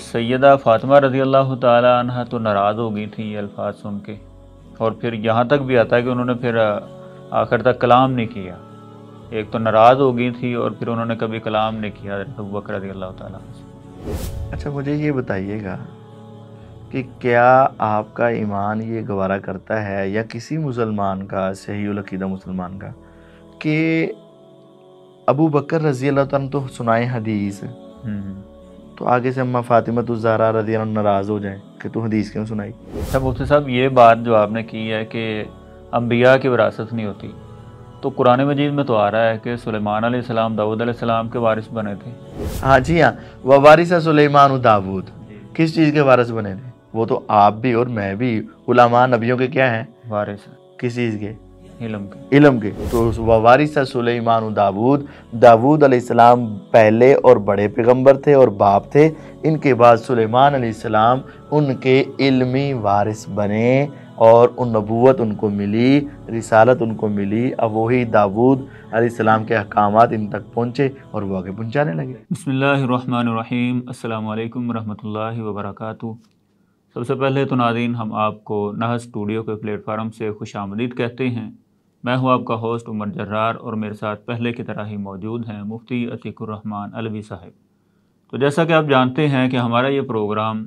سیدہ فاطمہ رضی اللہ تعالی عنہ تو ناراض ہو گئی تھیں یہ الفاظ سن کے، اور پھر یہاں تک بھی آتا ہے کہ انہوں نے پھر آخر تک کلام نہیں کیا۔ ایک تو ناراض ہو گئی تھی اور پھر انہوں نے کبھی کلام نہیں کیا حضرت ابوبکر رضی اللہ تعالیٰ عنہ سے۔ اچھا مجھے یہ بتائیے گا کہ کیا آپ کا ایمان یہ گوارا کرتا ہے یا کسی مسلمان کا، صحیح العقیدہ مسلمان کا، کہ ابو بکر رضی اللہ تعالیٰ تو سنائے حدیث تو آگے سے اماں فاطمہ الزہرا رضی اللہ عنہ ناراض ہو جائیں کہ تو حدیث کیوں سنائی؟ اچھا مفتی صاحب، یہ بات جو آپ نے کی ہے کہ انبیاء کی وراثت نہیں ہوتی، تو قرآن مجید میں تو آ رہا ہے کہ سلیمان علیہ السلام داؤد علیہ السلام کے وارث بنے تھے۔ ہاں جی ہاں، ووارث سلیمان و داود، کس چیز کے وارث بنے تھے؟ وہ تو آپ بھی اور میں بھی علماء نبیوں کے کیا ہیں؟ وارث، کس چیز کے؟ علم کے۔ علم کے۔ تو ووارث سلیمان و داود، داود علیہ السلام پہلے اور بڑے پیغمبر تھے اور باپ تھے، ان کے بعد سلیمان علیہ السلام ان کے علمی وارث بنے اور ان نبوت ان کو ملی، رسالت ان کو ملی، اب وہی داود علیہ السلام کے احکامات ان تک پہنچے اور وہ آگے پہنچانے لگے۔ بسم اللہ الرحمن الرحیم، السلام علیکم ورحمۃ اللہ وبرکاتہ۔ سب سے پہلے تو ناظرین، ہم آپ کو نہج اسٹوڈیو کے پلیٹ فارم سے خوش آمدید کہتے ہیں۔ میں ہوں آپ کا ہوسٹ عمر جرار، اور میرے ساتھ پہلے کی طرح ہی موجود ہیں مفتی عتیق الرحمن علوی صاحب۔ تو جیسا کہ آپ جانتے ہیں کہ ہمارا یہ پروگرام،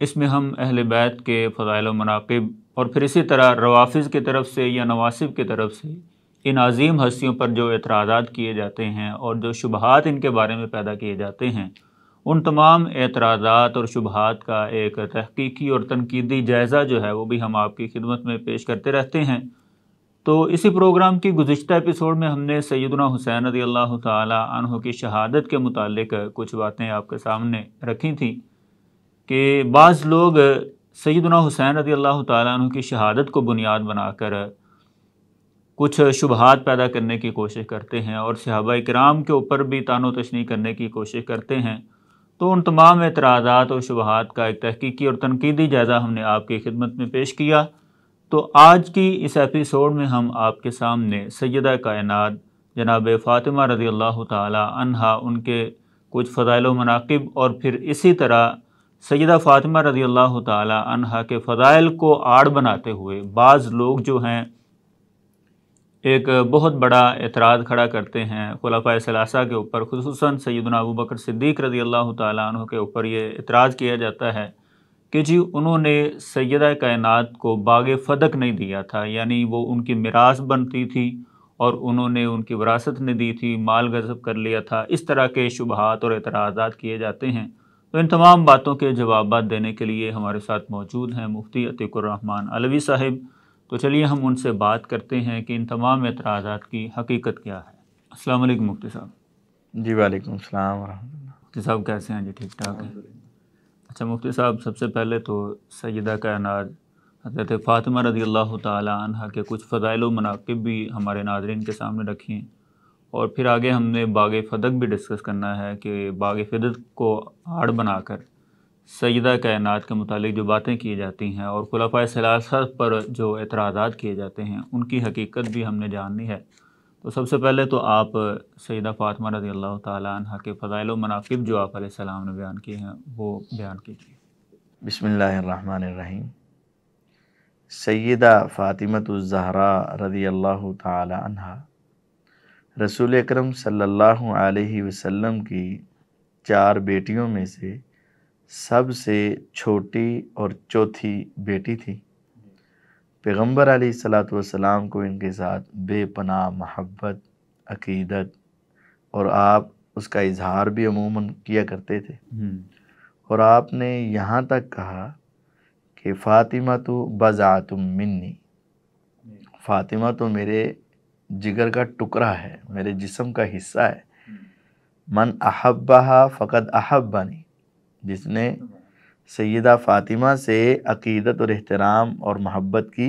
اس میں ہم اہل بیت کے فضائل و مناقب اور پھر اسی طرح روافض کی طرف سے یا نواسب کی طرف سے ان عظیم ہستیوں پر جو اعتراضات کیے جاتے ہیں اور جو شبہات ان کے بارے میں پیدا کیے جاتے ہیں، ان تمام اعتراضات اور شبہات کا ایک تحقیقی اور تنقیدی جائزہ جو ہے وہ بھی ہم آپ کی خدمت میں پیش کرتے رہتے ہیں۔ تو اسی پروگرام کی گزشتہ ایپیسوڈ میں ہم نے سیدنا حسین رضی اللہ تعالی عنہ کی شہادت کے متعلق کچھ باتیں آپ کے سامنے رکھی تھیں کہ بعض لوگ سیدنا حسین رضی اللہ تعالی عنہ کی شہادت کو بنیاد بنا کر کچھ شبہات پیدا کرنے کی کوشش کرتے ہیں اور صحابہ کرام کے اوپر بھی طعن و تشنیع کرنے کی کوشش کرتے ہیں۔ تو ان تمام اعتراضات اور شبہات کا ایک تحقیقی اور تنقیدی جائزہ ہم نے آپ کی خدمت میں پیش کیا۔ تو آج کی اس ایپیسوڈ میں ہم آپ کے سامنے سیدہ کائنات جناب فاطمہ رضی اللہ تعالی عنہا، ان کے کچھ فضائل و مناقب اور پھر اسی طرح سیدہ فاطمہ رضی اللہ تعالی عنہا کے فضائل کو آڑ بناتے ہوئے بعض لوگ جو ہیں ایک بہت بڑا اعتراض کھڑا کرتے ہیں خلفائے ثلاثہ کے اوپر، خصوصاً سیدنا ابوبکر صدیق رضی اللہ تعالیٰ عنہ کے اوپر یہ اعتراض کیا جاتا ہے کہ جی انہوں نے سیدہ کائنات کو باغ فدق نہیں دیا تھا، یعنی وہ ان کی میراث بنتی تھی اور انہوں نے ان کی وراثت نہیں دی تھی، مال غصب کر لیا تھا۔ اس طرح کے شبہات اور اعتراضات کیے جاتے ہیں۔ تو ان تمام باتوں کے جوابات دینے کے لیے ہمارے ساتھ موجود ہیں مفتی عتیق الرحمن علوی صاحب۔ تو چلیے ہم ان سے بات کرتے ہیں کہ ان تمام اعتراضات کی حقیقت کیا ہے۔ السلام علیکم مفتی صاحب۔ جی وعلیکم السلام ورحمۃ اللہ۔ مفتی صاحب کیسے ہیں؟ جی ٹھیک ٹھاک ہیں۔ اچھا مفتی صاحب، سب سے پہلے تو سیدہ کائنات حضرت فاطمہ رضی اللہ تعالی عنہ کے کچھ فضائل و مناقب بھی ہمارے ناظرین کے سامنے رکھیں، اور پھر آگے ہم نے باغ فدق بھی ڈسکس کرنا ہے کہ باغ فدق کو آڑ بنا کر سیدہ کائنات کے متعلق جو باتیں کی جاتی ہیں اور خلفائے ثلاثہ پر جو اعتراضات کیے جاتے ہیں ان کی حقیقت بھی ہم نے جاننی ہے۔ تو سب سے پہلے تو آپ سیدہ فاطمہ رضی اللہ تعالیٰ عنہ کے فضائل و مناقب جو آپ علیہ السلام نے بیان کیے ہیں وہ بیان کیجیے۔ بسم اللہ الرحمن الرحیم۔ سیدہ فاطمۃ الزہرا رضی اللہ تعالی عنہ رسول اکرم صلی اللہ علیہ وسلم کی 4 بیٹیوں میں سے سب سے چھوٹی اور چوتھی بیٹی تھی۔ پیغمبر علیہ الصلاۃ والسلام کو ان کے ساتھ بے پناہ محبت، عقیدت، اور آپ اس کا اظہار بھی عموماً کیا کرتے تھے، اور آپ نے یہاں تک کہا کہ فاطمہ تو بضعۃ منی، فاطمہ تو میرے جگر کا ٹکڑا ہے، میرے جسم کا حصہ ہے۔ من احبہا فقد احبنی، جس نے سیدہ فاطمہ سے عقیدت اور احترام اور محبت کی،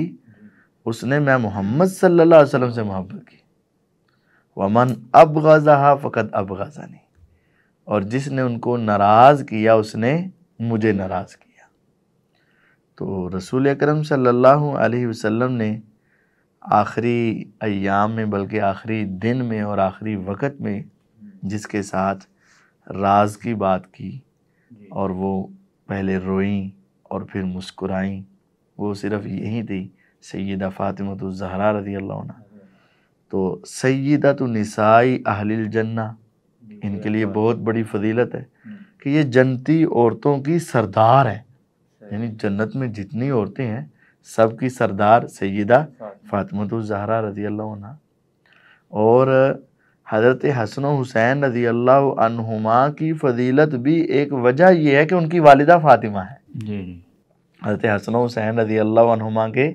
اس نے میں محمد صلی اللہ علیہ وسلم سے محبت کی۔ ومن ابغضہا فقد ابغضنی، اور جس نے ان کو ناراض کیا اس نے مجھے ناراض کیا۔ تو رسول اکرم صلی اللہ علیہ وسلم نے آخری ایام میں، بلکہ آخری دن میں اور آخری وقت میں جس کے ساتھ راز کی بات کی، اور وہ پہلے روئیں اور پھر مسکرائیں. وہ صرف یہی تھی سیدہ فاطمہ الزہرا رضی اللہ عنہ. تو سیدۃ نساء اہل الجنہ، ان کے لیے بہت بڑی فضیلت ہے کہ یہ جنتی عورتوں کی سردار ہے. یعنی جنت میں جتنی عورتیں ہیں سب کی سردار سیدہ فاطمہ الزہرا رضی اللہ عنہ. اور حضرت حسن و حسین رضی اللہ عنہما کی فضیلت بھی ایک وجہ یہ ہے کہ ان کی والدہ فاطمہ ہے. حضرت حسن و حسین رضی اللہ عنہما کے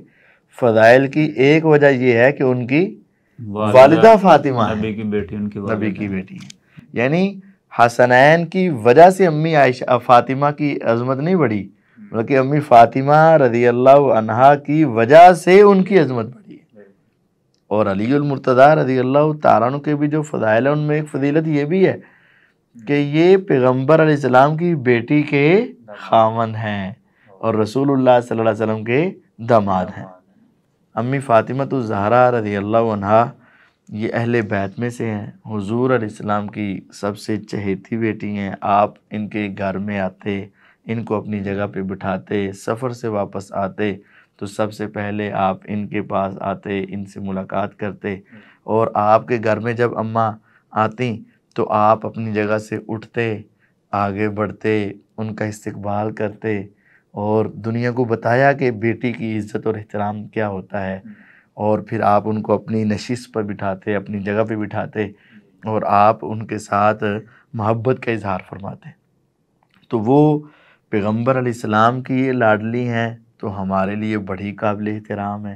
فضائل کی ایک وجہ یہ ہے کہ ان کی والدہ فاطمہ ہے، نبی کی بیٹی، ان کی نبی کی بیٹی ہے. یعنی حسنین کی وجہ سے امی عائشہ فاطمہ کی عظمت نہیں بڑھی، بلکہ امی فاطمہ رضی اللہ عنہا کی وجہ سے ان کی عظمت بڑھی ہے. اور علی المرتضیٰ رضی اللہ تعالیٰ عنہ کے بھی جو فضائل ہیں ان میں ایک فضیلت یہ بھی ہے کہ یہ پیغمبر علیہ السلام کی بیٹی کے خاوند ہیں اور رسول اللہ صلی اللہ علیہ وسلم کے داماد ہیں. امی فاطمہ الزہرا رضی اللہ عنہا یہ اہل بیت میں سے ہیں. حضور علیہ السلام کی سب سے چہیتی بیٹی ہیں. آپ ان کے گھر میں آتے، ان کو اپنی جگہ پہ بٹھاتے، سفر سے واپس آتے تو سب سے پہلے آپ ان کے پاس آتے، ان سے ملاقات کرتے. اور آپ کے گھر میں جب اماں آتی تو آپ اپنی جگہ سے اٹھتے، آگے بڑھتے، ان کا استقبال کرتے اور دنیا کو بتایا کہ بیٹی کی عزت اور احترام کیا ہوتا ہے. اور پھر آپ ان کو اپنی نشست پر بٹھاتے، اپنی جگہ پہ بٹھاتے اور آپ ان کے ساتھ محبت کا اظہار فرماتے. تو وہ پیغمبر علیہ السلام کی یہ لاڈلی ہیں تو ہمارے لیے بڑی قابل احترام ہے.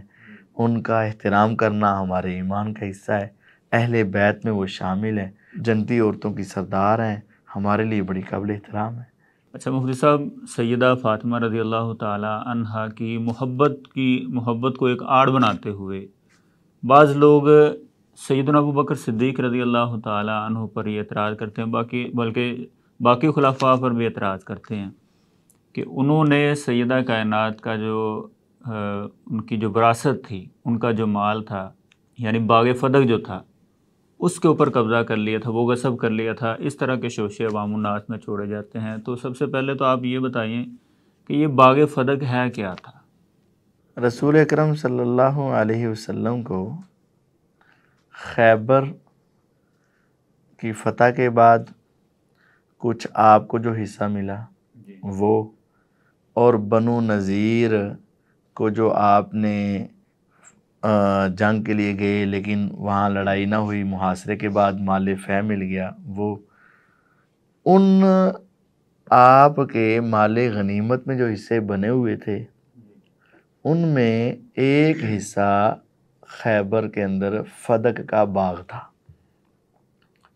ان کا احترام کرنا ہمارے ایمان کا حصہ ہے. اہل بیت میں وہ شامل ہیں، جنتی عورتوں کی سردار ہیں، ہمارے لیے بڑی قابل احترام ہے. اچھا مفتی صاحب، سیدہ فاطمہ رضی اللہ تعالی عنہا کی محبت کو ایک آڑ بناتے ہوئے بعض لوگ سیدنا ابو بکر صدیق رضی اللہ تعالی عنہ پر یہ اعتراض کرتے ہیں، بلکہ باقی خلفاء پر بھی اعتراض کرتے ہیں کہ انہوں نے سیدہ کائنات کا جو ان کی جو وراثت تھی، ان کا جو مال تھا، یعنی باغ فدق جو تھا، اس کے اوپر قبضہ کر لیا تھا، وہ غصب کر لیا تھا. اس طرح کے شوشے عوام الناس میں چھوڑے جاتے ہیں. تو سب سے پہلے تو آپ یہ بتائیں کہ یہ باغ فدق ہے کیا تھا؟ رسول اکرم صلی اللہ علیہ وسلم کو خیبر کی فتح کے بعد کچھ آپ کو جو حصہ ملا وہ، اور بنو نذیر کو جو آپ نے جنگ کے لیے گئے لیکن وہاں لڑائی نہ ہوئی، محاصرے کے بعد مال فیح مل گیا، وہ ان آپ کے مال غنیمت میں جو حصے بنے ہوئے تھے ان میں ایک حصہ خیبر کے اندر فدق کا باغ تھا،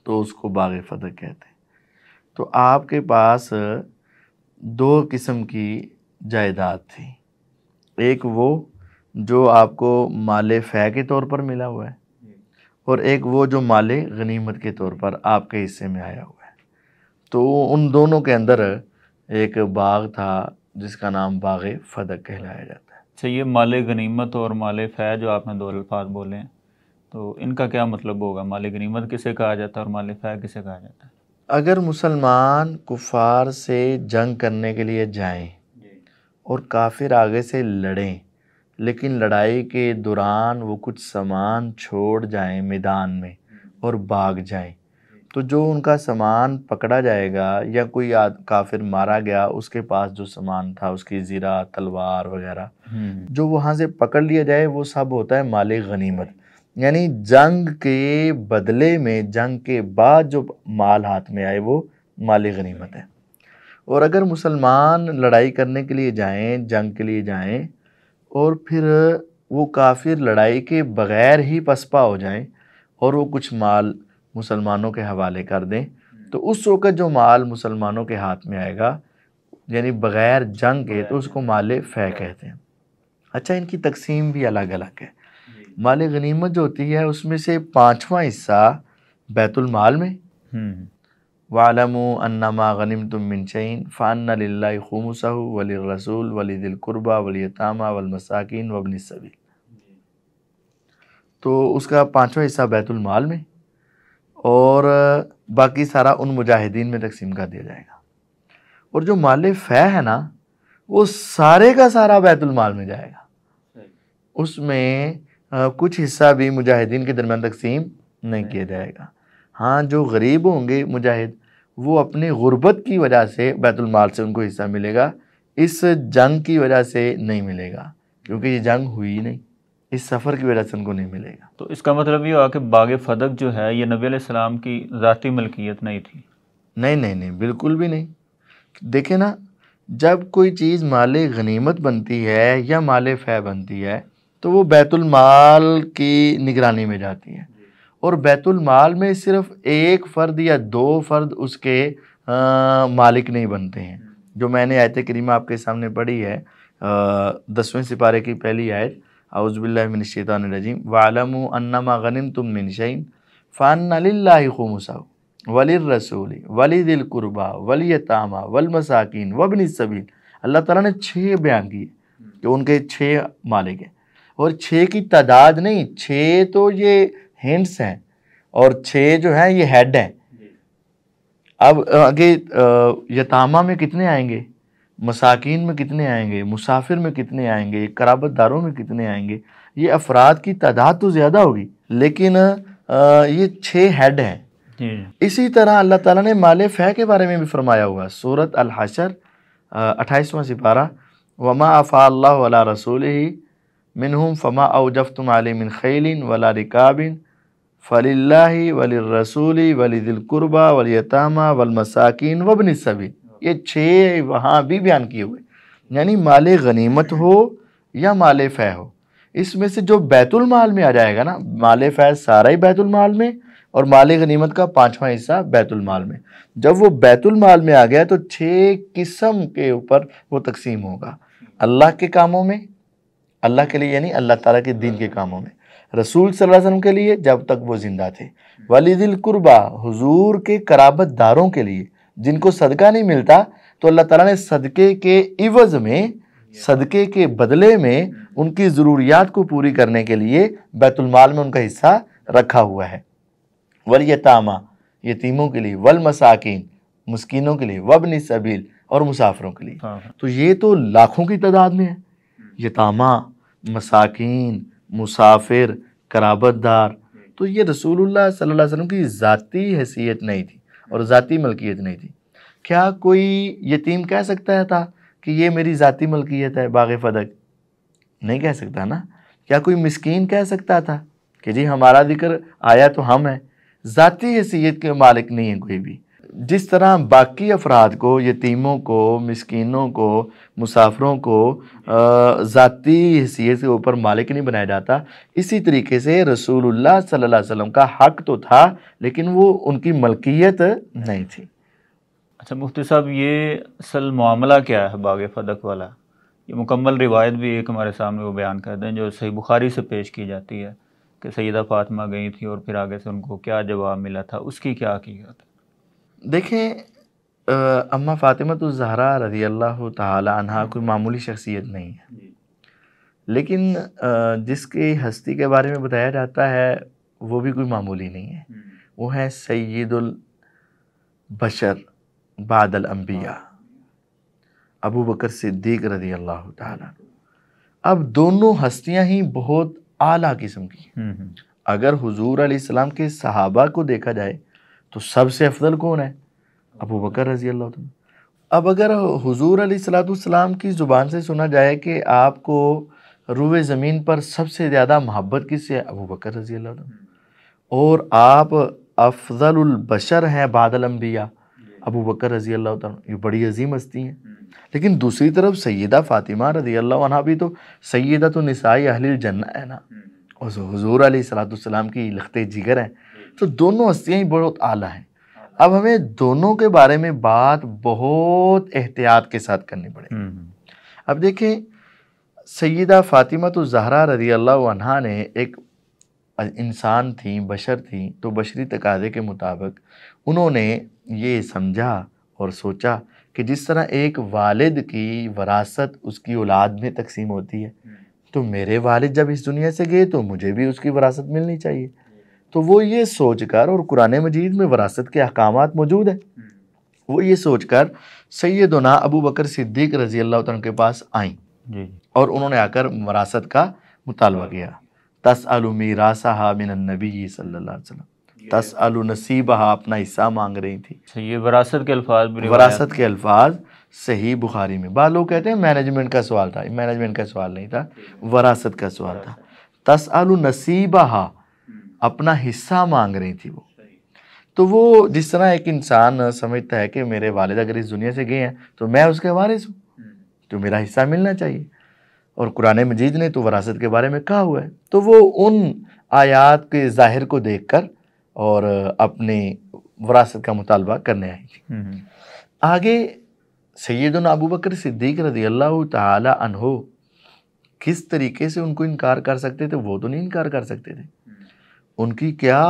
تو اس کو باغ فدق کہتے ہیں. تو آپ کے پاس دو قسم کی جائیداد تھی. ایک وہ جو آپ کو مال فیح کے طور پر ملا ہوا ہے، اور ایک وہ جو مال غنیمت کے طور پر آپ کے حصے میں آیا ہوا ہے. تو ان دونوں کے اندر ایک باغ تھا جس کا نام باغ فدق کہلایا جاتا ہے. اچھا، یہ مال غنیمت اور مال فیح جو آپ نے دو الفاظ بولے ہیں، تو ان کا کیا مطلب ہوگا؟ مال غنیمت کسے کہا جاتا ہے اور مال فیح کسے کہا جاتا ہے؟ اگر مسلمان کفار سے جنگ کرنے کے لیے جائیں اور کافر آگے سے لڑیں، لیکن لڑائی کے دوران وہ کچھ سامان چھوڑ جائیں میدان میں اور بھاگ جائیں، تو جو ان کا سامان پکڑا جائے گا یا کوئی کافر مارا گیا، اس کے پاس جو سامان تھا، اس کی زرہ، تلوار وغیرہ، جو وہاں سے پکڑ لیا جائے وہ سب ہوتا ہے مال غنیمت. یعنی جنگ کے بدلے میں، جنگ کے بعد جو مال ہاتھ میں آئے وہ مال غنیمت ہے. اور اگر مسلمان لڑائی کرنے کے لیے جائیں، جنگ کے لیے جائیں، اور پھر وہ کافر لڑائی کے بغیر ہی پسپا ہو جائیں اور وہ کچھ مال مسلمانوں کے حوالے کر دیں، تو اس وقت جو مال مسلمانوں کے ہاتھ میں آئے گا یعنی بغیر جنگ کے، تو اس کو مال فیح کہتے ہیں. اچھا، ان کی تقسیم بھی الگ الگ ہے. مال غنیمت جو ہوتی ہے اس میں سے 5واں حصہ بیت المال میں، وَاعْلَمُوا أَنَّمَا غَنِمْتُم مِّن شَيْءٍ فَأَنَّ لِلَّهِ خُمُسَهُ وَلِلرَّسُولِ وَلِذِي الْقُرْبَى وَالْيَتَامَى وَالْمَسَاكِينِ وَابْنِ السَّبِيلِ. تو اس کا 5واں حصہ بیت المال میں، اور باقی سارا ان مجاہدین میں تقسیم کر دیا جائے گا. اور جو مال فے ہے نا وہ سارے کا سارا بیت المال میں جائے گا، اس میں کچھ حصہ بھی مجاہدین کے درمیان تقسیم نہیں کیا جائے گا۔ ہاں جو غریب ہوں گے مجاہد وہ اپنی غربت کی وجہ سے بیت المال سے ان کو حصہ ملے گا، اس جنگ کی وجہ سے نہیں ملے گا، کیونکہ یہ جنگ ہوئی نہیں، اس سفر کی وجہ سے ان کو نہیں ملے گا۔ تو اس کا مطلب یہ ہوا کہ باغ فدق جو ہے یہ نبی علیہ السلام کی ذاتی ملکیت نہیں تھی؟ نہیں، بالکل بھی نہیں۔ دیکھیں نا، جب کوئی چیز مال غنیمت بنتی ہے یا مال فے بنتی ہے تو وہ بیت المال کی نگرانی میں جاتی ہے، اور بیت المال میں صرف ایک فرد یا دو فرد اس کے مالک نہیں بنتے ہیں۔ جو میں نے آیت کریمہ آپ کے سامنے پڑھی ہے 10ویں سپارے کی پہلی آیت، اعوذ باللہ من الشیطان الرجیم وَاعْلَمُوا أَنَّمَا غَنِمْتُم مِّن شَيْءٍ فَأَنَّ لِلَّهِ خُمُسَهُ وَلِلرَّسُولِ وَلِذِي الْقُرْبَى وَالْيَتَامَى وَالْمَسَاكِينِ وَابْنِ السَّبِيلِ۔ اللہ تعالیٰ نے 6 بیان کیے کہ ان کے 6 مالک ہیں، اور 6 کی تعداد نہیں، 6 تو یہ ہینڈس ہیں اور 6 جو ہیں یہ ہیڈ ہیں۔ اب آگے یتامہ میں کتنے آئیں گے، مساکین میں کتنے آئیں گے، مسافر میں کتنے آئیں گے، قرابت داروں میں کتنے آئیں گے، یہ افراد کی تعداد تو زیادہ ہوگی لیکن یہ 6 ہیڈ ہیں۔ اسی طرح اللہ تعالیٰ نے مال فے کے بارے میں بھی فرمایا ہوا، سورۃ الحشر 28واں سپارہ، وما افاء اللہ علی رسولہ منہم فما اوجفتم علیہ من خیل ولا رکاب فللہ وللرسول ولذی القربى والیتامى والمساکین وابن السبیل۔ یہ 6 وہاں بھی بیان کیے ہوئے، یعنی مال غنیمت ہو یا مال فے ہو، اس میں سے جو بیت المال میں آ جائے گا نا، مال فے سارا ہی بیت المال میں اور مال غنیمت کا 5واں حصہ بیت المال میں۔ جب وہ بیت المال میں آ گیا تو 6 قسم کے اوپر وہ تقسیم ہوگا، اللہ کے کاموں میں، اللہ کے لیے یعنی اللہ تعالیٰ کے دین کے کاموں میں، رسول صلی اللہ علیہ وسلم کے لیے جب تک وہ زندہ تھے، وَلِذِي الْقُرْبَى حضور کے قرابت داروں کے لیے جن کو صدقہ نہیں ملتا، تو اللہ تعالیٰ نے صدقے کے عوض میں، صدقے کے بدلے میں ان کی ضروریات کو پوری کرنے کے لیے بیت المال میں ان کا حصہ رکھا ہوا ہے۔ وَالْيَتَامَى یتیموں کے لیے، وَالْمَسَاکِین مسکینوں کے لیے، وَابْنِ السَّبِیل اور مسافروں کے لیے۔ تو یہ تو لاکھوں کی تعداد میں ہے، یتامہ، مساکین، مسافر، قرابت دار۔ تو یہ رسول اللہ صلی اللہ علیہ وسلم کی ذاتی حیثیت نہیں تھی اور ذاتی ملکیت نہیں تھی۔ کیا کوئی یتیم کہہ سکتا تھا کہ یہ میری ذاتی ملکیت ہے باغ فدق؟ نہیں کہہ سکتا نا۔ کیا کوئی مسکین کہہ سکتا تھا کہ جی ہمارا ذکر آیا تو ہم ہیں؟ ذاتی حیثیت کے مالک نہیں ہے کوئی بھی۔ جس طرح باقی افراد کو، یتیموں کو، مسکینوں کو، مسافروں کو ذاتی حیثیت کے اوپر مالک نہیں بنایا جاتا، اسی طریقے سے رسول اللہ صلی اللہ علیہ وسلم کا حق تو تھا لیکن وہ ان کی ملکیت نہیں تھی۔ اچھا مفتی صاحب، یہ اصل معاملہ کیا ہے باغ فدق والا؟ یہ مکمل روایت بھی ایک ہمارے سامنے وہ بیان کر دیں جو صحیح بخاری سے پیش کی جاتی ہے کہ سیدہ فاطمہ گئی تھی اور پھر آگے سے ان کو کیا جواب ملا تھا، اس کی کیا حقیقت ہے؟ دیکھیں، اماں فاطمہ الزہرا رضی اللہ تعالی عنہا کوئی معمولی شخصیت نہیں ہے، لیکن جس کی ہستی کے بارے میں بتایا جاتا ہے وہ بھی کوئی معمولی نہیں ہے، وہ ہے سید البشر بعد الانبیاء، ابو بکر صدیق رضی اللہ تعالی عنہ۔ اب دونوں ہستیاں ہی بہت اعلیٰ قسم کی ہیں۔ اگر حضور علیہ السلام کے صحابہ کو دیکھا جائے تو سب سے افضل کون ہے؟ ابو بکر رضی اللہ عنہ۔ اب اگر حضور علیہ السلام کی زبان سے سنا جائے کہ آپ کو روئے زمین پر سب سے زیادہ محبت کس سے ہے؟ ابو بکر رضی اللہ عنہ۔ اور آپ افضل البشر ہیں بعد الانبیاء، ابو بکر رضی اللہ عنہ، یہ بڑی عظیم ہستی ہیں۔ لیکن دوسری طرف سیدہ فاطمہ رضی اللہ عنہ بھی تو سیدۃ النساء اہل الجنہ ہے نا، اور حضور علیہ السلام کی لخت جگر ہیں، تو دونوں ہستیاں ہی بہت اعلیٰ ہیں۔ اب ہمیں دونوں کے بارے میں بات بہت احتیاط کے ساتھ کرنی پڑے گی۔ اب دیکھیں، سیدہ فاطمہ الزہرا رضی اللہ عنہا نے ایک انسان تھیں، بشر تھیں، تو بشری تقاضے کے مطابق انہوں نے یہ سمجھا اور سوچا کہ جس طرح ایک والد کی وراثت اس کی اولاد میں تقسیم ہوتی ہے، تو میرے والد جب اس دنیا سے گئے تو مجھے بھی اس کی وراثت ملنی چاہیے۔ تو وہ یہ سوچ کر، اور قرآن مجید میں وراثت کے احکامات موجود ہیں، وہ یہ سوچ کر سیدنا ابو بکر صدیق رضی اللہ تعالیٰ کے پاس آئیں اور انہوں نے آ کر وراثت کا مطالبہ کیا. تسأل میراثہا من النبی صلی اللہ علیہ وسلم، تسأل نصیبہا، اپنا حصہ مانگ رہی تھی. یہ وراثت کے الفاظ بھی وراثت کے الفاظ صحیح بخاری میں. بعض لوگ کہتے ہیں مینجمنٹ کا سوال تھا، مینجمنٹ کا سوال نہیں تھا، وراثت کا سوال تھا. تسأل نصیبہا، اپنا حصہ مانگ رہی تھی وہ. تو وہ جس طرح ایک انسان سمجھتا ہے کہ میرے والد اگر اس دنیا سے گئے ہیں تو میں اس کے وارث ہوں، تو میرا حصہ ملنا چاہیے. اور قرآن مجید نے تو وراثت کے بارے میں کہا ہوا ہے. تو وہ ان آیات کے ظاہر کو دیکھ کر اور اپنے وراثت کا مطالبہ کرنے آئی تھی. آگے سیدنا ابو بکر صدیق رضی اللہ تعالی عنہ کس طریقے سے ان کو انکار کر سکتے تھے؟ وہ تو نہیں انکار کر سکتے تھے. ان کی کیا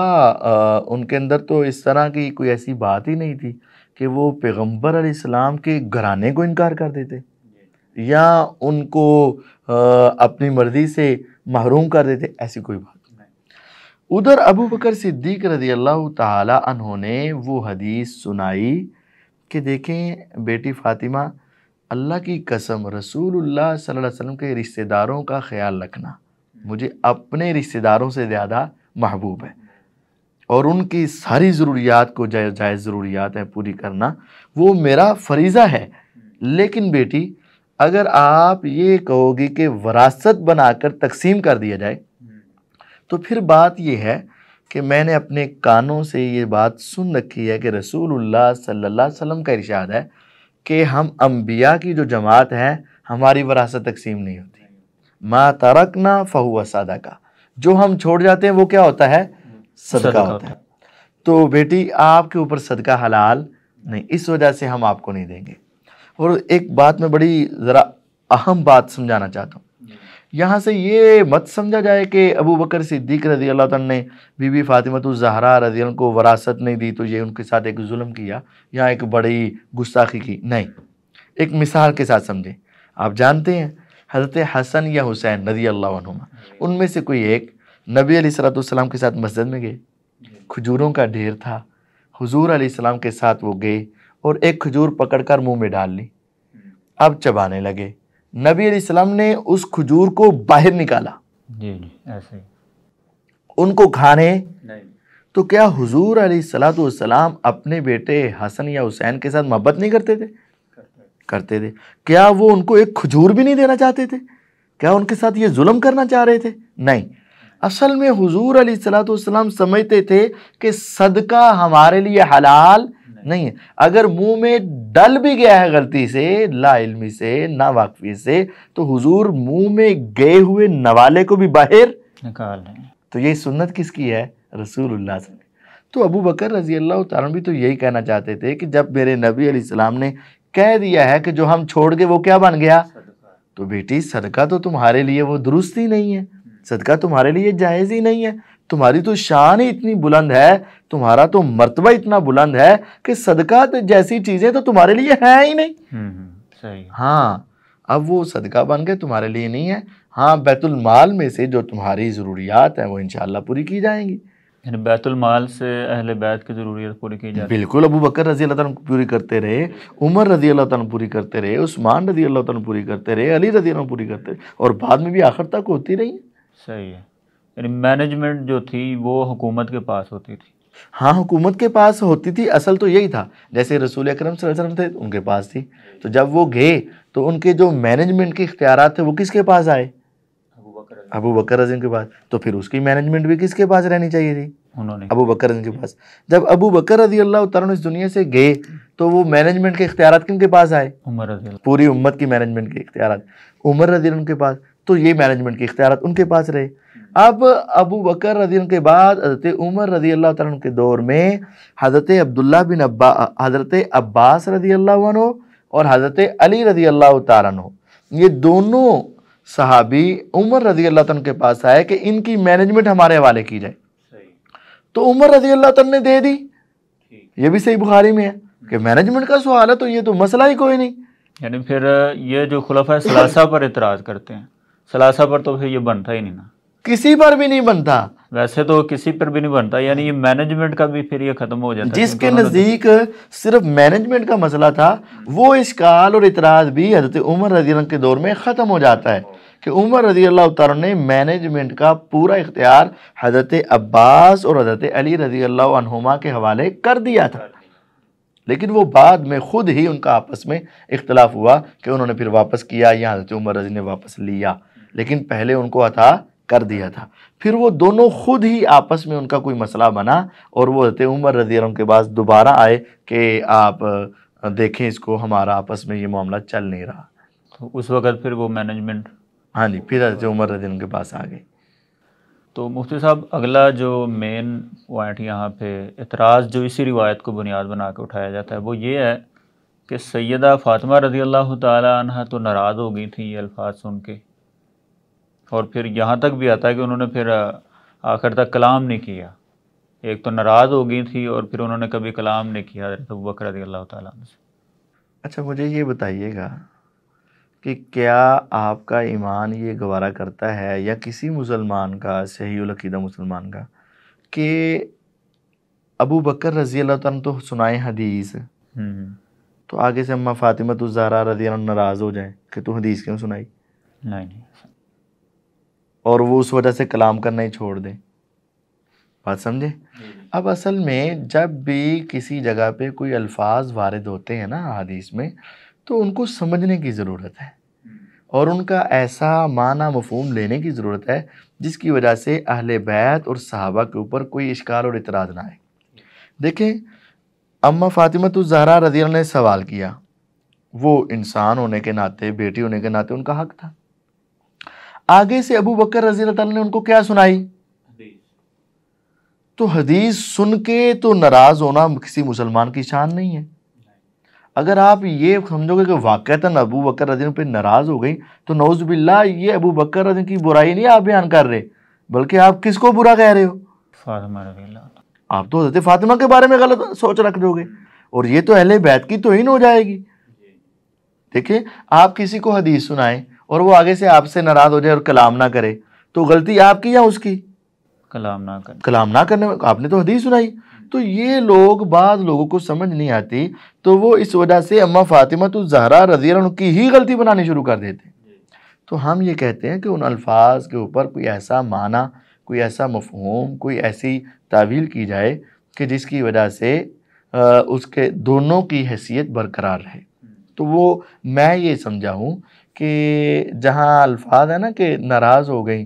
ان کے اندر تو اس طرح کی کوئی ایسی بات ہی نہیں تھی کہ وہ پیغمبر علیہ السلام کے گھرانے کو انکار کر دیتے یا ان کو اپنی مرضی سے محروم کر دیتے. ایسی کوئی بات نہیں. ادھر ابو بکر صدیق رضی اللہ تعالی عنہ نے وہ حدیث سنائی کہ دیکھیں بیٹی فاطمہ، اللہ کی قسم رسول اللہ صلی اللہ علیہ وسلم کے رشتہ داروں کا خیال رکھنا مجھے اپنے رشتہ داروں سے زیادہ محبوب ہے، اور ان کی ساری ضروریات کو جائز ضروریات ہیں پوری کرنا وہ میرا فریضہ ہے. لیکن بیٹی اگر آپ یہ کہو گی کہ وراثت بنا کر تقسیم کر دیا جائے تو پھر بات یہ ہے کہ میں نے اپنے کانوں سے یہ بات سن رکھی ہے کہ رسول اللہ صلی اللہ علیہ وسلم کا ارشاد ہے کہ ہم انبیاء کی جو جماعت ہے ہماری وراثت تقسیم نہیں ہوتی. ما ترکنا فہو صدقہ، جو ہم چھوڑ جاتے ہیں وہ کیا ہوتا ہے؟ صدقہ ہوتا ہے. تو بیٹی آپ کے اوپر صدقہ حلال نہیں، اس وجہ سے ہم آپ کو نہیں دیں گے. اور ایک بات میں بڑی ذرا اہم بات سمجھانا چاہتا ہوں. یہاں سے یہ مت سمجھا جائے کہ ابو بکر صدیق رضی اللہ تعالیٰ نے بی بی فاطمہ الزہرا رضی اللہ عنہ کو وراثت نہیں دی تو یہ ان کے ساتھ ایک ظلم کیا یا ایک بڑی گستاخی کی. نہیں، ایک مثال کے ساتھ سمجھیں. آپ جانتے ہیں حضرت حسن یا حسین رضی اللہ عنہما، ان میں سے کوئی ایک نبی علیہ السلام کے ساتھ مسجد میں گئے. کھجوروں کا ڈھیر تھا. حضور علیہ السلام کے ساتھ وہ گئے اور ایک کھجور پکڑ کر منہ میں ڈال لی. اب چبانے لگے. نبی علیہ السلام نے اس کھجور کو باہر نکالا. ایسے ہی ان کو کھانے. تو کیا حضور علیہ السلام اپنے بیٹے حسن یا حسین کے ساتھ محبت نہیں کرتے تھے؟ کرتے تھے. کیا وہ ان کو ایک کھجور بھی نہیں دینا چاہتے تھے؟ کیا ان کے ساتھ یہ ظلم کرنا چاہ رہے تھے؟ نہیں. اصل میں حضور علیہ السلام سمجھتے تھے کہ صدقہ ہمارے لیے حلال نہیں ہے. اگر منہ میں ڈل بھی گیا ہے غلطی سے، لا علمی سے، نا واقفی سے، تو حضور منہ میں گئے ہوئے نوالے کو بھی باہر نکال لیں. تو یہ سنت کس کی ہے؟ رسول اللہ صلی اللہ علیہ وسلم. تو ابو بکر رضی اللہ تعالیٰ بھی تو یہی کہنا چاہتے تھے کہ جب میرے نبی علیہ السلام نے کہہ دیا ہے کہ جو ہم چھوڑ گئے وہ کیا بن گیا؟ تو بیٹی صدقہ تو تمہارے لیے وہ درست ہی نہیں ہے، صدقہ تمہارے لیے جائز ہی نہیں ہے. تمہاری تو شان ہی اتنی بلند ہے، تمہارا تو مرتبہ اتنا بلند ہے کہ صدقہ جیسی چیزیں تو تمہارے لیے ہیں ہی نہیں. صحیح. ہاں اب وہ صدقہ بن کے تمہارے لیے نہیں ہے. ہاں بیت المال میں سے جو تمہاری ضروریات ہیں وہ انشاءاللہ پوری کی جائیں گی. یعنی بیت المال سے اہل بیت کی ضروریات پوری کی جاتی. بالکل. ابو بکر رضی اللہ تعالیٰ پوری کرتے رہے، عمر رضی اللہ تعالیٰ پوری کرتے رہے، عثمان رضی اللہ تعالیٰ پوری کرتے رہے، علی رضی اللہ پوری کرتے رہے، اور بعد میں بھی آخر تک ہوتی رہی. صحیح ہے. یعنی مینجمنٹ جو تھی وہ حکومت کے پاس ہوتی تھی. ہاں حکومت کے پاس ہوتی تھی. اصل تو یہی تھا. جیسے رسول اکرم صلی اللہ علیہ وسلم تھے ان کے پاس تھی، تو جب وہ گئے تو ان کے جو مینجمنٹ کے اختیارات تھے وہ کس کے پاس آئے؟ ابو بکر رضی اللہ کے پاس. تو پھر اس کی مینجمنٹ بھی کس کے پاس رہنی چاہیے تھی؟ انہوں نے. ابو بکر رضی اللہ کے پاس. جب ابو بکر رضی اللہ تعالیٰ اس دنیا سے گئے تو وہ مینجمنٹ کے اختیارات کن کے پاس آئے؟ عمر رضی اللہ. پوری امت کی مینجمنٹ کے اختیارات عمر رضی اللہ کے پاس. تو یہ مینجمنٹ کے اختیارات ان کے پاس رہے. اب ابو بکر رضی اللہ کے بعد حضرت عمر رضی اللہ تعالیٰ کے دور میں حضرت عبداللہ بن حضرت عباس رضی اللہ عنہ اور حضرت علی رضی اللہ تعالیٰ عنہ، یہ دونوں صحابی عمر رضی اللہ تعالیٰ کے پاس آئے کہ ان کی مینجمنٹ ہمارے حوالے کی جائے. تو عمر رضی اللہ تعالیٰ نے دے دی. یہ بھی صحیح بخاری میں ہے کہ مینجمنٹ کا سوال ہے تو یہ تو مسئلہ ہی کوئی نہیں. یعنی پھر یہ جو خلفاء ثلاثہ پر اعتراض کرتے ہیں، ثلاثہ پر تو پھر یہ بنتا ہی نہیں نا. کسی پر بھی نہیں بنتا. ویسے تو کسی پر بھی نہیں بنتا، یعنی یہ مینجمنٹ کا بھی پھر یہ ختم ہو جاتا ہے، جس کے نزدیک صرف مینجمنٹ کا مسئلہ تھا، وہ اشکال اور اعتراض بھی حضرت عمر رضی اللہ عنہ کے دور میں ختم ہو جاتا ہے کہ عمر رضی اللہ تعالیٰ نے مینجمنٹ کا پورا اختیار حضرت عباس اور حضرت علی رضی اللہ عنہما کے حوالے کر دیا تھا، لیکن وہ بعد میں خود ہی ان کا آپس میں اختلاف ہوا کہ انہوں نے پھر واپس کیا یا حضرت عمر رضی نے واپس لیا، لیکن پہلے ان کو عطا کر دیا تھا۔ پھر وہ دونوں خود ہی آپس میں ان کا کوئی مسئلہ بنا اور وہ حضرت عمر رضی اللہ عنہ کے پاس دوبارہ آئے کہ آپ دیکھیں اس کو، ہمارا آپس میں یہ معاملہ چل نہیں رہا، تو اس وقت پھر وہ مینجمنٹ، ہاں جی، پھر حضرت عمر رضی اللہ عنہ کے پاس آ گئے۔ تو مفتی صاحب اگلا جو مین پوائنٹ یہاں پہ اعتراض جو اسی روایت کو بنیاد بنا کے اٹھایا جاتا ہے وہ یہ ہے کہ سیدہ فاطمہ رضی اللہ تعالی عنہ تو ناراض ہو گئی تھی یہ الفاظ سن کے، اور پھر یہاں تک بھی آتا ہے کہ انہوں نے پھر آخر تک کلام نہیں کیا، ایک تو ناراض ہو گئی تھی اور پھر انہوں نے کبھی کلام نہیں کیا حضرت ابوبکر رضی اللہ تعالیٰ عنہ سے۔ اچھا مجھے یہ بتائیے گا کہ کیا آپ کا ایمان یہ گوارا کرتا ہے یا کسی مسلمان کا، صحیح العقیدہ مسلمان کا، کہ ابو بکر رضی اللہ تعالیٰ تو سنائیں حدیث تو آگے سے اماں فاطمہ الزہرا رضی اللہ عنہ ناراض ہو جائیں کہ تو حدیث کیوں سنائی، نہیں، اور وہ اس وجہ سے کلام کرنا ہی چھوڑ دیں؟ بات سمجھے؟ اب اصل میں جب بھی کسی جگہ پہ کوئی الفاظ وارد ہوتے ہیں نا حدیث میں، تو ان کو سمجھنے کی ضرورت ہے اور ان کا ایسا معنی مفہوم لینے کی ضرورت ہے جس کی وجہ سے اہل بیت اور صحابہ کے اوپر کوئی اشکال اور اعتراض نہ آئے۔ دیکھیں اماں فاطمہ الزہرا رضی اللہ عنہ نے سوال کیا، وہ انسان ہونے کے ناطے، بیٹی ہونے کے ناطے ان کا حق تھا۔ آگے سے ابو بکر رضی اللہ تعالیٰ نے ان کو کیا سنائی؟ تو حدیث سن کے تو ناراض ہونا کسی مسلمان کی شان نہیں ہے۔ اگر آپ یہ سمجھو گے کہ واقعتاً ابو بکر رضی اللہ پہ ناراض ہو گئی تو نعوذ باللہ یہ ابو بکر رضی اللہ کی برائی نہیں آپ بیان کر رہے، بلکہ آپ کس کو برا کہہ رہے ہو؟ فاطمہ رضی اللہ عنہ۔ آپ تو حضرت فاطمہ کے بارے میں غلط سوچ رکھ دو گے اور یہ تو اہل بیت کی توہین ہو جائے گی۔ دیکھیں آپ کسی کو حدیث سنائیں اور وہ آگے سے آپ سے ناراض ہو جائے اور کلام نہ کرے تو غلطی آپ کی یا اس کی؟ کلام نہ کرنا، کلام نہ کرنے میں، آپ نے تو حدیث سنائی۔ تو یہ لوگ بعض لوگوں کو سمجھ نہیں آتی تو وہ اس وجہ سے اماں فاطمہ الزہرا رضی اللہ عنہ کی ہی غلطی بنانی شروع کر دیتے۔ تو ہم یہ کہتے ہیں کہ ان الفاظ کے اوپر کوئی ایسا معنی، کوئی ایسا مفہوم، کوئی ایسی تعویل کی جائے کہ جس کی وجہ سے اس کے دونوں کی حیثیت برقرار رہے۔ تو وہ میں یہ سمجھا ہوں کہ جہاں الفاظ ہے نا کہ ناراض ہو گئیں،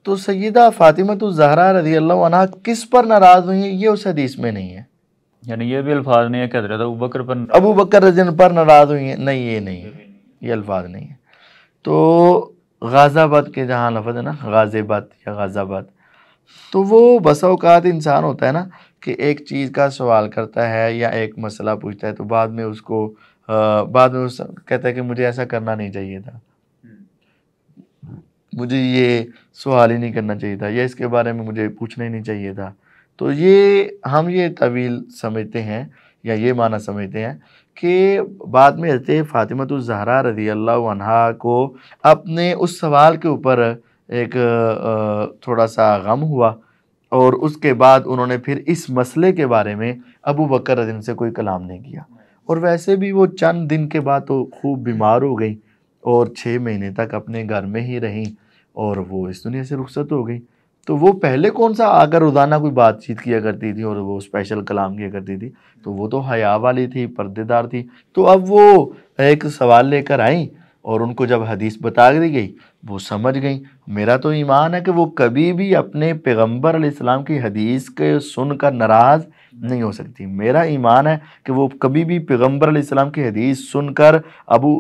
تو سیدہ فاطمہ الزہرا رضی اللہ عنہ کس پر ناراض ہوئی ہیں یہ اس حدیث میں نہیں ہے۔ یعنی یہ بھی الفاظ نہیں ہے کہ حضرت ابوبکر پر ابو بکر رضی اللہ عنہ پر ناراض ہوئی ہیں، نہیں، یہ نہیں ہے، یہ الفاظ نہیں ہے۔ تو غازہ بت کے جہاں لفظ ہے نا، غازہ بت یا غازہ بت، تو وہ بسا اوقات انسان ہوتا ہے نا کہ ایک چیز کا سوال کرتا ہے یا ایک مسئلہ پوچھتا ہے تو بعد میں اس کو کہتا ہے کہ مجھے ایسا کرنا نہیں چاہیے تھا، مجھے یہ سوال ہی نہیں کرنا چاہیے تھا، یا اس کے بارے میں مجھے پوچھنا ہی نہیں چاہیے تھا۔ تو یہ ہم یہ طویل سمجھتے ہیں یا یہ معنی سمجھتے ہیں کہ بعد میں حضرت فاطمہ الزہرا رضی اللہ عنہا کو اپنے اس سوال کے اوپر ایک تھوڑا سا غم ہوا اور اس کے بعد انہوں نے پھر اس مسئلے کے بارے میں ابو بکر رضی اللہ عنہ سے کوئی کلام نہیں کیا، اور ویسے بھی وہ چند دن کے بعد تو خوب بیمار ہو گئی اور 6 مہینے تک اپنے گھر میں ہی رہیں اور وہ اس دنیا سے رخصت ہو گئی۔ تو وہ پہلے کون سا آ کر روزانہ کوئی بات چیت کیا کرتی تھی اور وہ اسپیشل کلام کیا کرتی تھی، تو وہ تو حیا والی تھی، پردے دار تھی۔ تو اب وہ ایک سوال لے کر آئیں اور ان کو جب حدیث بتا دی گئی وہ سمجھ گئیں۔ میرا تو ایمان ہے کہ وہ کبھی بھی اپنے پیغمبر علیہ السلام کی حدیث کے سن کر ناراض نہیں ہو سکتی۔ میرا ایمان ہے کہ وہ کبھی بھی پیغمبر علیہ السلام کی حدیث سن کر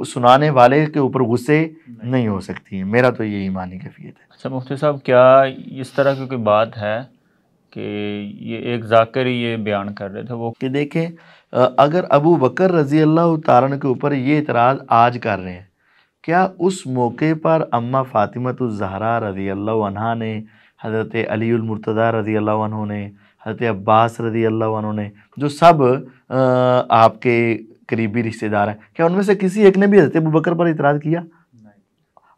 سنانے والے کے اوپر غصے نہیں ہو سکتی ہیں۔ میرا تو یہ ایمانی کیفیت ہے۔ اچھا مفتی صاحب، کیا اس طرح کی کوئی بات ہے کہ یہ ایک ذاکر ہی یہ بیان کر رہے تھے وہ کہ دیکھیں اگر ابو بکر رضی اللہ تعالیٰ عنہ کے اوپر یہ اعتراض آج کر رہے ہیں، کیا اس موقع پر اماں فاطمہ الزہرا رضی اللہ عنہا نے، حضرت علی المرتضیٰ رضی اللہ عنہ نے، حضرت عباس رضی اللہ عنہ نے، جو سب آپ کے قریبی رشتہ دار ہیں، کیا ان میں سے کسی ایک نے بھی حضرت ابو بکر پر اعتراض کیا؟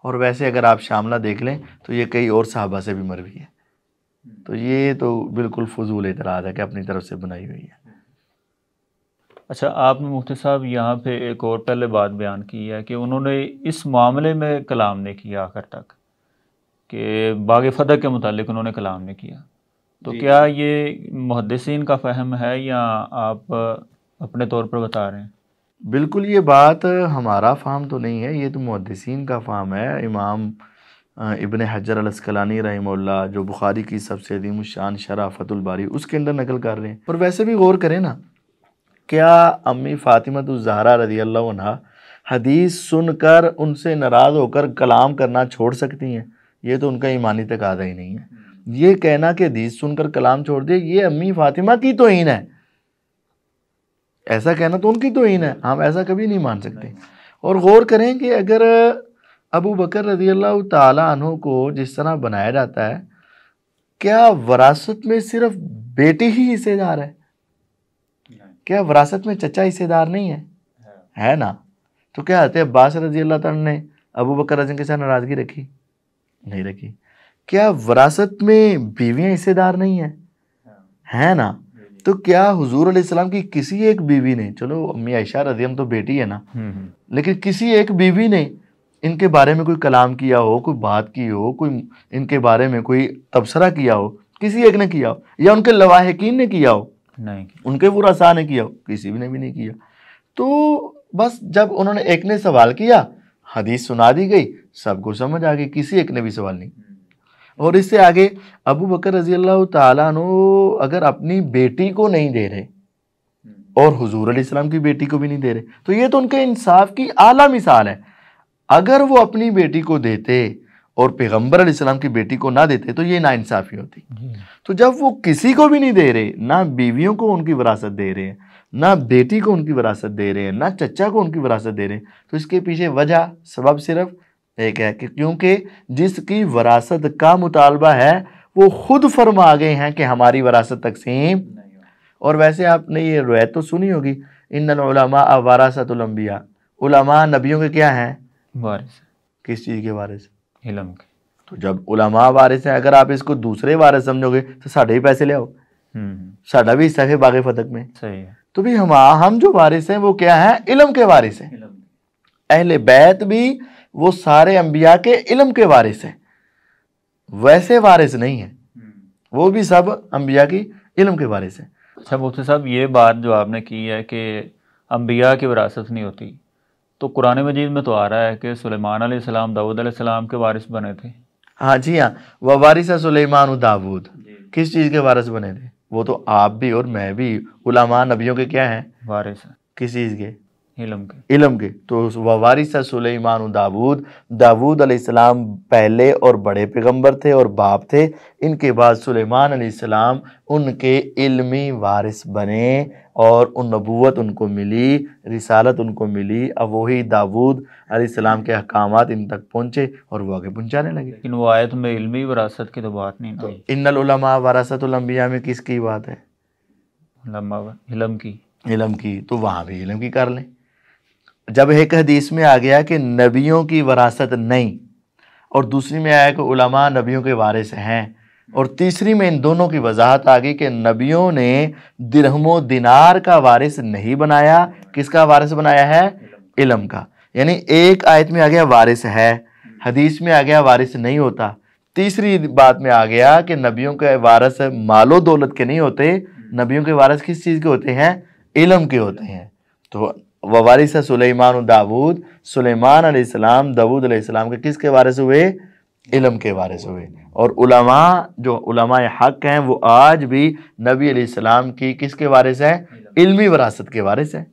اور ویسے اگر آپ شاملہ دیکھ لیں تو یہ کئی اور صحابہ سے بھی مروی ہے۔ تو یہ تو بالکل فضول اعتراض ہے کہ اپنی طرف سے بنائی ہوئی ہے۔ اچھا، آپ نے مفتی صاحب یہاں پہ ایک اور پہلے بات بیان کی ہے کہ انہوں نے اس معاملے میں کلام نہیں کیا آخر تک، کہ باغ فتح کے متعلق انہوں نے کلام نہیں کیا، تو کیا یہ محدثین کا فہم ہے یا آپ اپنے طور پر بتا رہے ہیں؟ بالکل یہ بات ہمارا فہم تو نہیں ہے، یہ تو محدثین کا فہم ہے۔ امام ابن حجر العسقلانی رحمہ اللہ جو بخاری کی سب سے عظیم الشان شرح فتح الباری اس کے اندر نقل کر رہے ہیں۔ اور ویسے بھی غور کریں نا، کیا امی فاطمہ الزہرا رضی اللہ عنہا حدیث سن کر ان سے ناراض ہو کر کلام کرنا چھوڑ سکتی ہیں؟ یہ تو ان کا ایمانی تقاضا ہی نہیں ہے۔ یہ کہنا کہ حدیث سن کر کلام چھوڑ دے، یہ امی فاطمہ کی توہین ہے۔ ایسا کہنا تو ان کی توہین ہے، ہم ایسا کبھی نہیں مان سکتے۔ اور غور کریں کہ اگر ابو بکر رضی اللہ تعالی عنہ کو جس طرح بنایا جاتا ہے، کیا وراثت میں صرف بیٹی ہی حصے دار ہے؟ کیا وراثت میں چچا حصے دار نہیں ہے نا؟ تو کیا حضرت عباس رضی اللہ تعالیٰ نے ابو بکر رضی کے ساتھ ناراضگی رکھی؟ نہیں رکھی۔ کیا وراثت میں بیویاں حصے دار نہیں ہیں؟ ہے نا؟ تو کیا حضور علیہ السلام کی کسی ایک بیوی نے، چلو امی عائشہ رضی اللہ تو بیٹی ہے نا، لیکن کسی ایک بیوی نے ان کے بارے میں کوئی کلام کیا ہو، کوئی بات کی ہو، کوئی ان کے بارے میں کوئی تبصرہ کیا ہو؟ کسی ایک نے کیا ہو؟ یا ان کے لواحقین نے کیا ہو؟ نہیں۔ ان کے ورثاء نے کیا ہو؟ کسی بھی نے بھی نہیں کیا۔ تو بس جب انہوں نے ایک نے سوال کیا، حدیث سنا دی گئی، سب کو سمجھ آ گئی، کسی ایک نے بھی سوال نہیں۔ اور اس سے آگے ابو بکر رضی اللہ تعالیٰ عنہ اگر اپنی بیٹی کو نہیں دے رہے اور حضور علیہ السلام کی بیٹی کو بھی نہیں دے رہے، تو یہ تو ان کے انصاف کی اعلیٰ مثال ہے۔ اگر وہ اپنی بیٹی کو دیتے اور پیغمبر علیہ السلام کی بیٹی کو نہ دیتے تو یہ ناانصافی ہوتی۔ تو جب وہ کسی کو بھی نہیں دے رہے، نہ بیویوں کو ان کی وراثت دے رہے ہیں، نہ بیٹی کو ان کی وراثت دے رہے ہیں، نہ چچا کو ان کی وراثت دے رہے ہیں، تو اس کے پیچھے وجہ سبب صرف ایک ہے کہ کیونکہ جس کی وراثت کا مطالبہ ہے وہ خود فرما گئے ہیں کہ ہماری وراثت تقسیم۔ اور ویسے آپ نے یہ روایت تو سنی ہوگی، ان العلماء ورثۃ الانبیاء، علماء نبیوں کے کیا ہیں؟ وارث۔ کس چیز کے وارث؟ علم کے۔ تو جب علماء وارث ہیں، اگر آپ اس کو دوسرے وارث سمجھو گے تو ساڑھے ہی پیسے لے آؤ، ساڑھا بھی حصہ ہے باغ فتح میں۔ صحیح ہے۔ تو بھی ہم جو وارث ہیں وہ کیا ہیں؟ علم کے وارث ہیں۔ اہل بیت بھی وہ سارے انبیاء کے علم کے وارث ہیں، ویسے وارث نہیں ہیں، وہ بھی سب انبیاء کی علم کے وارث ہیں۔ اچھا مفتی صاحب، یہ بات جو آپ نے کی ہے کہ انبیاء کی وراثت نہیں ہوتی، تو قرآن مجید میں تو آ رہا ہے کہ سلیمان علیہ السلام داؤد علیہ السلام کے وارث بنے تھے۔ ہاں جی ہاں، ووارث سلیمان و داود، کس چیز کے وارث بنے تھے؟ وہ تو آپ بھی اور میں بھی علماء نبیوں کے کیا ہیں؟ وارث ہیں۔ کس چیز کے؟ علم کے۔ علم کے۔ تو ووارث سلیمان و داود، داود علیہ السلام پہلے اور بڑے پیغمبر تھے اور باپ تھے، ان کے بعد سلیمان علیہ السلام ان کے علمی وارث بنے اور ان نبوت ان کو ملی، رسالت ان کو ملی، اب وہی داود علیہ السلام کے احکامات ان تک پہنچے اور وہ آگے پہنچانے لگے۔ لیکن وہ آیت میں علمی وراثت کی تو بات نہیں نا۔ ان العلماء ورثۃ الانبیاء میں کس کی بات ہے؟ علم کی۔ علم کی، تو وہاں بھی علم کی کر لیں۔ جب ایک حدیث میں آ گیا کہ نبیوں کی وراثت نہیں، اور دوسری میں آیا کہ علماء نبیوں کے وارث ہیں، اور تیسری میں ان دونوں کی وضاحت آ گئی کہ نبیوں نے درہم و دینار کا وارث نہیں بنایا، کس کا وارث بنایا ہے؟ علم کا۔ یعنی ایک آیت میں آ گیا وارث ہے، حدیث میں آ گیا وارث نہیں ہوتا، تیسری بات میں آ گیا کہ نبیوں کے وارث مال و دولت کے نہیں ہوتے، نبیوں کے وارث کس چیز کے ہوتے ہیں؟ علم کے ہوتے ہیں۔ تو ووارث سلیمان و داود، سلیمان علیہ السلام داود علیہ السلام کے کس کے وارث ہوئے؟ علم کے وارث ہوئے۔ اور علماء جو علماء حق ہیں وہ آج بھی نبی علیہ السلام کی کس کے وارث ہیں؟ علمی وراثت کے وارث ہیں۔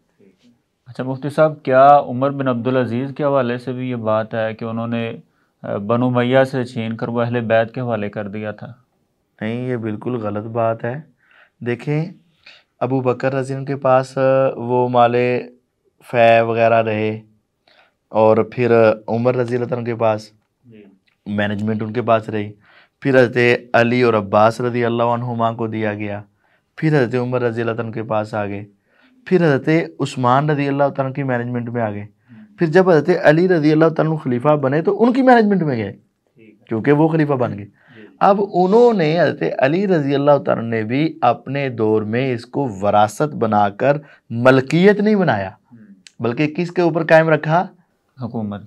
اچھا مفتی صاحب، کیا عمر بن عبدالعزیز کے حوالے سے بھی یہ بات ہے کہ انہوں نے بنو امیہ سے چھین کر وہ اہل بیت کے حوالے کر دیا تھا؟ نہیں، یہ بالکل غلط بات ہے۔ دیکھیں، ابو بکر رضی اللہ عنہ کے پاس وہ مال فے وغیرہ رہے، اور پھر عمر رضی اللہ عنہ کے پاس مینجمنٹ ان کے پاس رہی، پھر حضرت علی اور عباس رضی اللہ عنہما کو دیا گیا، پھر حضرت عمر رضی اللہ عنہ کے پاس آ گئے، پھر حضرت عثمان رضی اللہ عنہ کی مینجمنٹ میں آ گئے، پھر جب حضرت علی رضی اللہ عنہ خلیفہ بنے تو ان کی مینجمنٹ میں گئے کیونکہ وہ خلیفہ بن گئے، اب انہوں نے حضرت علی رضی اللہ تعالیٰ نے بھی اپنے دور میں اس کو وراثت بنا کر ملکیت نہیں بنایا، بلکہ کس کے اوپر قائم رکھا؟ حکومت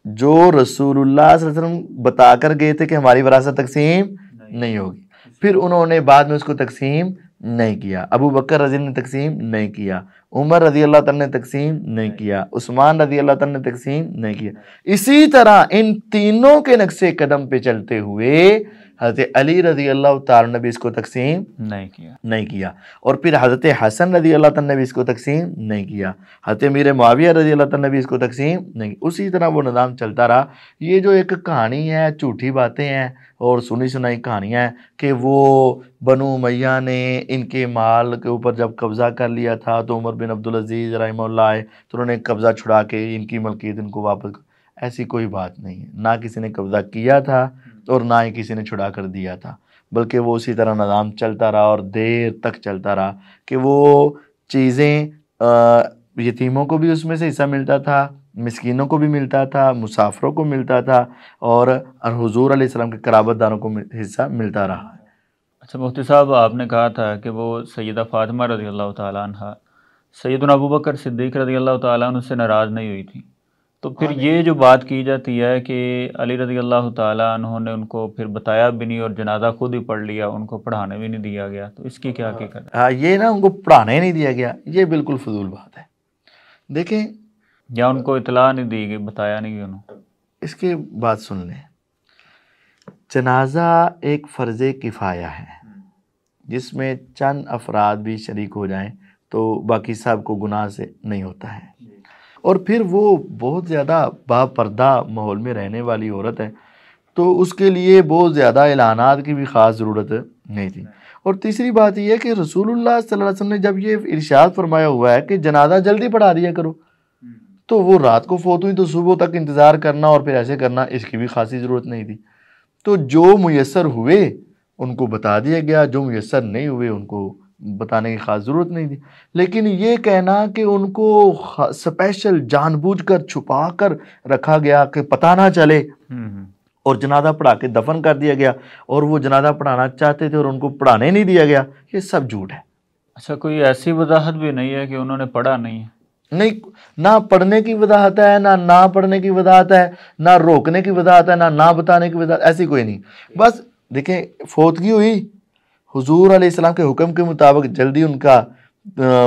جو رسول اللہ صلی اللہ علیہ وسلم بتا کر گئے تھے کہ ہماری وراثت تقسیم نہیں ہوگی، پھر انہوں نے بعد میں اس کو تقسیم نہیں کیا۔ ابو بکر رضی اللہ نے تقسیم نہیں کیا، عمر رضی اللہ تعالیٰ نے تقسیم نہیں کیا، عثمان رضی اللہ تعالیٰ نے تقسیم نہیں کیا۔ اسی طرح ان تینوں کے نقش قدم پہ چلتے ہوئے حضرت علی رضی اللہ تعالیٰ نے بھی اس کو تقسیم نہیں کیا، اور پھر حضرت حسن رضی اللہ تعالیٰ نے بھی اس کو تقسیم نہیں کیا، حضرت امیر معاویہ رضی اللہ تعالیٰ نے بھی اس کو تقسیم نہیں کیا۔ اسی طرح وہ نظام چلتا رہا۔ یہ جو ایک کہانی ہے، جھوٹی باتیں ہیں اور سنی سنائی کہانیاں ہیں کہ وہ بنو امیہ نے ان کے مال کے اوپر جب قبضہ کر لیا تھا تو عمر بن عبدالعزیز رحمہ اللہ آئے تو انہوں نے قبضہ چھڑا کے ان کی ملکیت ان کو واپس۔ ایسی کوئی بات نہیں ہے، نہ کسی نے قبضہ کیا تھا اور نہ ہی کسی نے چھڑا کر دیا تھا، بلکہ وہ اسی طرح نظام چلتا رہا اور دیر تک چلتا رہا کہ وہ چیزیں یتیموں کو بھی اس میں سے حصہ ملتا تھا، مسکینوں کو بھی ملتا تھا، مسافروں کو ملتا تھا، اور حضور علیہ السلام کے قرابت داروں کو حصہ ملتا رہا۔ اچھا مفتی صاحب، آپ نے کہا تھا کہ وہ سیدہ فاطمہ رضی اللہ تعالیٰ عنہ سیدنا ابوبکر صدیق رضی اللہ تعالیٰ عنہ سے ناراض نہیں ہوئی تھی، تو پھر یہ جو بات کی جاتی ہے کہ علی رضی اللہ تعالیٰ عنہ نے ان کو پھر بتایا بھی نہیں اور جنازہ خود ہی پڑھ لیا، ان کو پڑھانے بھی نہیں دیا گیا، تو اس کی کیا حقیقت ہے؟ یہ نا ان کو پڑھانے نہیں دیا گیا، یہ بالکل فضول بات ہے۔ دیکھیں، یا ان کو اطلاع نہیں دی گئی، بتایا نہیں گیا انہوں؟ اس کی بات سن لیں۔ جنازہ ایک فرض کفایہ ہے جس میں چند افراد بھی شریک ہو جائیں تو باقی سب کو گناہ سے نہیں ہوتا ہے، اور پھر وہ بہت زیادہ با پردہ ماحول میں رہنے والی عورت ہے تو اس کے لیے بہت زیادہ اعلانات کی بھی خاص ضرورت نہیں تھی۔ اور تیسری بات یہ ہے کہ رسول اللہ صلی اللہ علیہ وسلم نے جب یہ ارشاد فرمایا ہوا ہے کہ جنازہ جلدی پڑھا دیا کرو، تو وہ رات کو فوت ہوئی تو صبح تک انتظار کرنا اور پھر ایسے کرنا، اس کی بھی خاصی ضرورت نہیں تھی۔ تو جو میسر ہوئے ان کو بتا دیا گیا، جو میسر نہیں ہوئے ان کو بتانے کی خاص ضرورت نہیں تھی۔ لیکن یہ کہنا کہ ان کو سپیشل جان بوجھ کر چھپا کر رکھا گیا کہ پتہ نہ چلے، اور جنازہ پڑھا کے دفن کر دیا گیا، اور وہ جنازہ پڑھانا چاہتے تھے اور ان کو پڑھانے نہیں دیا گیا، یہ سب جھوٹ ہے۔ اچھا، کوئی ایسی وضاحت بھی نہیں ہے کہ انہوں نے پڑھا نہیں ہے؟ نہیں، نہ پڑھنے کی وضاحت ہے، نہ پڑھنے کی وضاحت ہے، نہ روکنے کی وضاحت ہے، نہ بتانے کی وضاحت، ایسی کوئی نہیں۔ بس دیکھیں، فوتگی ہوئی، حضور علیہ السلام کے حکم کے مطابق جلدی ان کا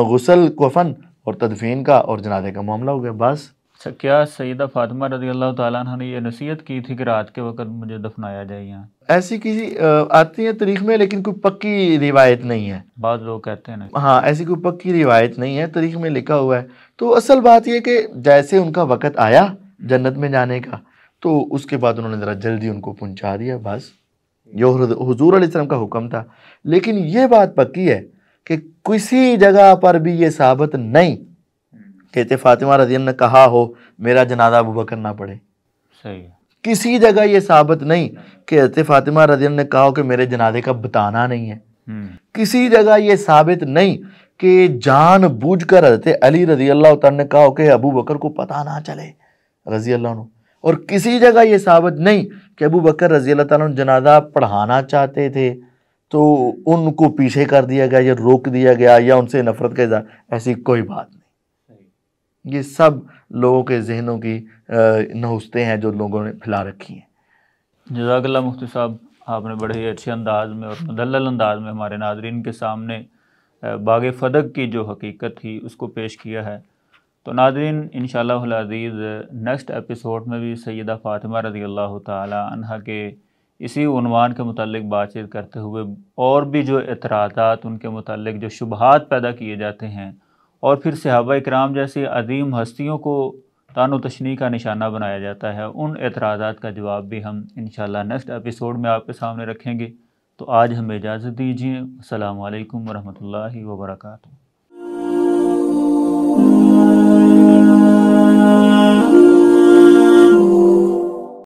غسل، کفن اور تدفین کا اور جنازے کا معاملہ ہو گیا، بس۔ اچھا، کیا سیدہ فاطمہ رضی اللہ تعالیٰ عنہ نے یہ نصیحت کی تھی کہ رات کے وقت مجھے دفنایا جائے یہاں؟ ایسی کسی آتی ہے تاریخ میں، لیکن کوئی پکی روایت نہیں ہے۔ بعض لوگ کہتے ہیں نا، ہاں، ایسی کوئی پکی روایت نہیں ہے، تاریخ میں لکھا ہوا ہے۔ تو اصل بات یہ کہ جیسے ان کا وقت آیا جنت میں جانے کا تو اس کے بعد انہوں نے ذرا جلدی ان کو پہنچا دیا، بس۔ یہ حضور علیہ السلام کا حکم تھا۔ لیکن یہ بات پکی ہے کہ کسی جگہ پر بھی یہ ثابت نہیں کہ فاطمہ رضی اللہ نے کہا ہو میرا جنازہ ابوبکر نہ پڑھے۔ صحیح ہے۔ کسی جگہ یہ ثابت نہیں کہ حضرت فاطمہ رضی اللہ نے کہا ہو کہ میرے جنازے کا بتانا نہیں ہے۔ کسی جگہ یہ ثابت نہیں کہ جان بوجھ کر حضرت علی رضی اللہ تعالیٰ نے کہا ہو کہ ابو بکر کو پتہ نہ چلے رضی اللہ عنہ، اور کسی جگہ یہ ثابت نہیں کہ ابو بکر رضی اللہ تعالیٰ عنہ جنازہ پڑھانا چاہتے تھے تو ان کو پیچھے کر دیا گیا یا روک دیا گیا یا ان سے نفرت کا اظہار، ایسی کوئی بات نہیں۔ یہ سب لوگوں کے ذہنوں کی نہوستیں ہیں جو لوگوں نے پھیلا رکھی ہیں۔ جزاک اللہ مفتی صاحب، آپ نے بڑے ہی اچھے انداز میں اور مدلل انداز میں ہمارے ناظرین کے سامنے باغ فدق کی جو حقیقت تھی اس کو پیش کیا ہے۔ تو ناظرین، انشاءاللہ العزیز نیکسٹ ایپیسوڈ میں بھی سیدہ فاطمہ رضی اللہ تعالی عنہ کے اسی عنوان کے متعلق بات چیت کرتے ہوئے اور بھی جو اعتراضات ان کے متعلق جو شبہات پیدا کیے جاتے ہیں اور پھر صحابہ اکرام جیسی عظیم ہستیوں کو طعن و تشنیع کا نشانہ بنایا جاتا ہے، ان اعتراضات کا جواب بھی ہم انشاءاللہ نیکسٹ ایپیسوڈ میں آپ کے سامنے رکھیں گے۔ تو آج ہمیں اجازت دیجیے۔ السلام علیکم ورحمۃ اللہ وبرکاتہ۔